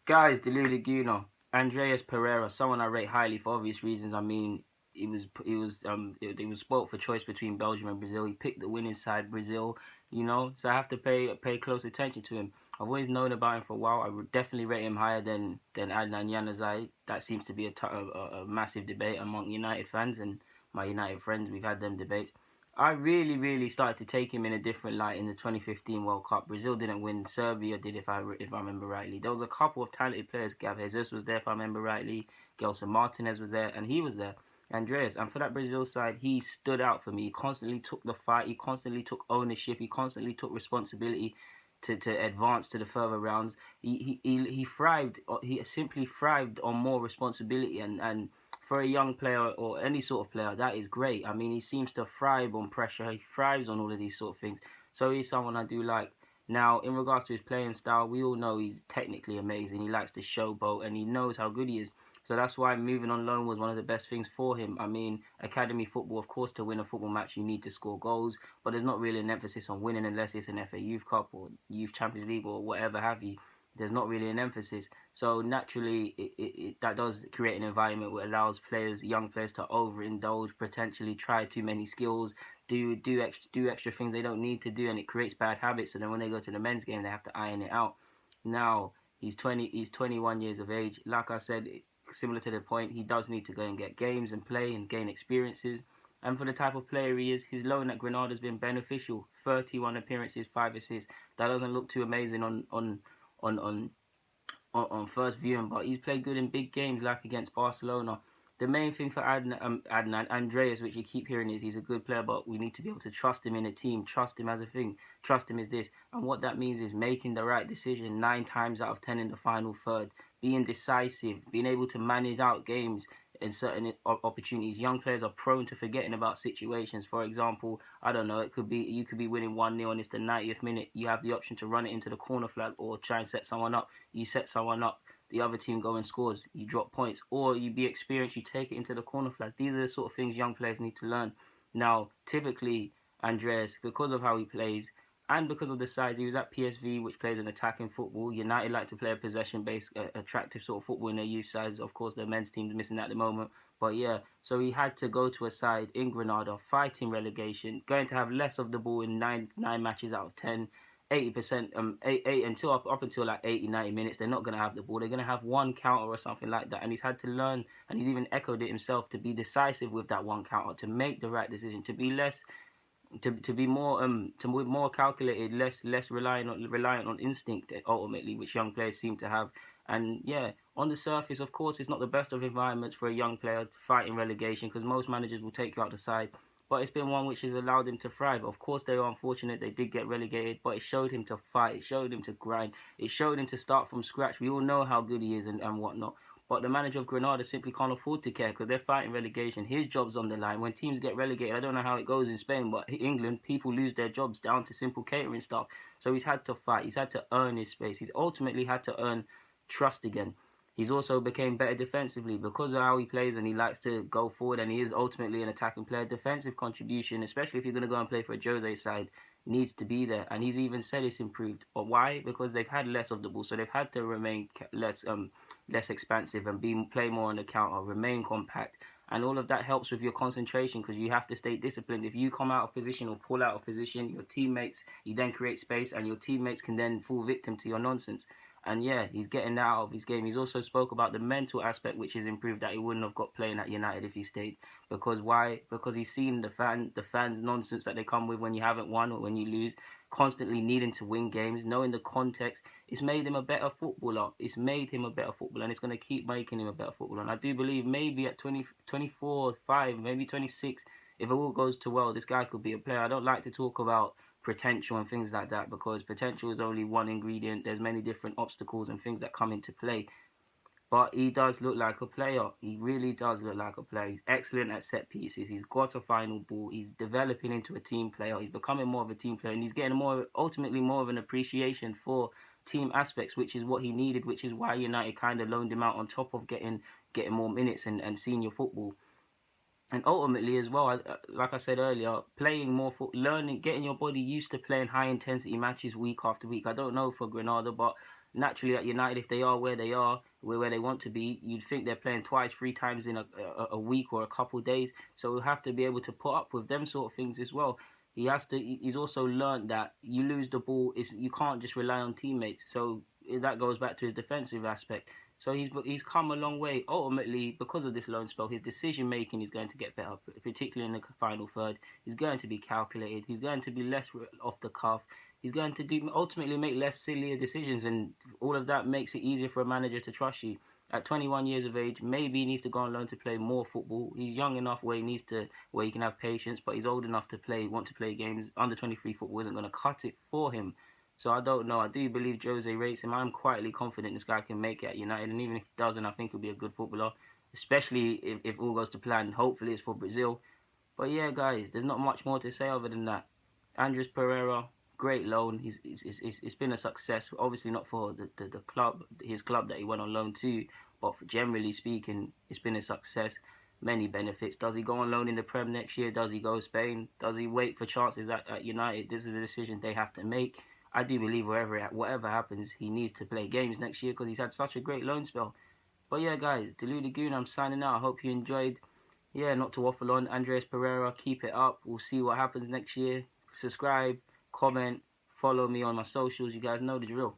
Guys, Deluded Gooner, Andreas Pereira, someone I rate highly for obvious reasons. I mean, he was spoilt for choice between Belgium and Brazil. He picked the winning side, Brazil. So I have to pay close attention to him. I've always known about him for a while. I would definitely rate him higher than Adnan Januzaj. That seems to be a massive debate among United fans and my United friends. We've had them debates. I really started to take him in a different light in the 2015 World Cup. Brazil didn't win. Serbia did, if I remember rightly. There was a couple of talented players. Gav Jesus was there, if I remember rightly. Gelson Martinez was there, and he was there. Andreas, and for that Brazil side, he stood out for me. He constantly took the fight. He constantly took ownership. He constantly took responsibility to advance to the further rounds. He thrived. He simply thrived on more responsibility and for a young player or any sort of player, that is great. I mean, he seems to thrive on pressure. He thrives on all of these sort of things. So he's someone I do like. Now, in regards to his playing style, we all know he's technically amazing. He likes to showboat and he knows how good he is. So that's why moving on loan was one of the best things for him. I mean, academy football, of course, to win a football match, you need to score goals, but there's not really an emphasis on winning unless it's an FA Youth Cup or Youth Champions League or whatever have you. There's not really an emphasis. So naturally, that does create an environment where it allows young players, to overindulge, potentially try too many skills, do extra things they don't need to do, and it creates bad habits. So then when they go to the men's game, they have to iron it out. Now he's 21 years of age. Like I said, similar to the point, he does need to go and get games and play and gain experiences. And for the type of player he is, his loan at Grenada has been beneficial. 31 appearances, 5 assists. That doesn't look too amazing on on on first viewing, but he's played good in big games like against Barcelona. The main thing for Adnan Andreas, which you keep hearing, is he's a good player, but we need to be able to trust him in a team, trust him as a thing, trust him as this. And what that means is making the right decision 9 times out of 10 in the final third, being decisive, being able to manage out games in certain opportunities. Young players are prone to forgetting about situations. For example, I don't know, you could be winning 1-0 and it's the 90th minute. You have the option to run it into the corner flag or try and set someone up. You set someone up, the other team go and scores, you drop points, or you be experienced, you take it into the corner flag. These are the sort of things young players need to learn. Now, typically, Andreas, because of how he plays, and because of the size, he was at PSV, which plays an attacking football. United like to play a possession-based, attractive sort of football in their youth sides. Of course, the men's team's missing at the moment. But yeah, so he had to go to a side in Grenada, fighting relegation, going to have less of the ball in nine matches out of 10. 80%, eight until up until like 80-90 minutes, they're not going to have the ball. They're going to have one counter or something like that. And he's had to learn, and he's even echoed it himself, to be decisive with that one counter, to make the right decision, to be less to be more to be more calculated, less reliant on instinct ultimately, which young players seem to have. And yeah, on the surface, of course, it's not the best of environments for a young player fighting relegation, because most managers will take you out the side. But it's been one which has allowed him to thrive. Of course, they are unfortunate they did get relegated, but it showed him to fight, it showed him to grind, it showed him to start from scratch. We all know how good he is and whatnot. But the manager of Grenada simply can't afford to care, because they're fighting relegation. His job's on the line. When teams get relegated, I don't know how it goes in Spain, but in England, people lose their jobs down to simple catering stuff. So he's had to fight. He's had to earn his space. He's ultimately had to earn trust again. He's also became better defensively because of how he plays, and he likes to go forward, and he is ultimately an attacking player. Defensive contribution, especially if you're going to go and play for a Jose side, needs to be there. And he's even said it's improved. But why? Because they've had less of the ball, so they've had to remain less expansive and play more on the counter, remain compact. And all of that helps with your concentration, because you have to stay disciplined. If you come out of position or pull out of position, you then create space, and your teammates can then fall victim to your nonsense. And yeah, he's getting that out of his game. He's also spoke about the mental aspect, which has improved, that he wouldn't have got playing at United if he stayed. Because why? Because he's seen the fans' nonsense that they come with when you haven't won or when you lose, constantly needing to win games, knowing the context. It's made him a better footballer. It's made him a better footballer, and it's going to keep making him a better footballer. And I do believe maybe at 24, 5, maybe 26, if it all goes too well, this guy could be a player. I don't like to talk about potential and things like that, because potential is only one ingredient. There's many different obstacles and things that come into play. But he does look like a player. He really does look like a player. He's excellent at set pieces. He's got a final ball. He's developing into a team player. He's becoming more of a team player, and he's getting ultimately more of an appreciation for team aspects, which is what he needed, which is why United kind of loaned him out on top of getting more minutes and senior football. And ultimately as well, like I said earlier, playing more learning, getting your body used to playing high intensity matches week after week. I don't know for Grenada, but naturally at United, if they are where they are, where they want to be, you'd think they're playing twice, 3 times in a week or a couple of days. So we'll have to be able to put up with them sort of things as well. He has to. He's also learned that you lose the ball, is you can't just rely on teammates. So that goes back to his defensive aspect. So he's come a long way. Ultimately, because of this loan spell, his decision making is going to get better, particularly in the final third. He's going to be calculated. He's going to be less off the cuff. He's going to ultimately make less sillier decisions, and all of that makes it easier for a manager to trust you. At 21 years of age, maybe he needs to go on loan to play more football. He's young enough where he can have patience, but he's old enough to want to play games. Under 23 football isn't going to cut it for him. So I don't know. I do believe Jose rates him. I'm quietly confident this guy can make it at United, and even if he doesn't, I think he'll be a good footballer, especially if all goes to plan. Hopefully it's for Brazil. But yeah, guys, there's not much more to say other than that. Andreas Pereira, great loan. It's been a success. Obviously not for the club, his club that he went on loan to, but for generally speaking, it's been a success. Many benefits. Does he go on loan in the Prem next year? Does he go Spain? Does he wait for chances at United? This is a decision they have to make. I do believe whatever happens, he needs to play games next year because he's had such a great loan spell. But yeah, guys, Deluded Gooner, I'm signing out. I hope you enjoyed. Yeah, not to waffle on. Andreas Pereira, keep it up. We'll see what happens next year. Subscribe, comment, follow me on my socials. You guys know the drill.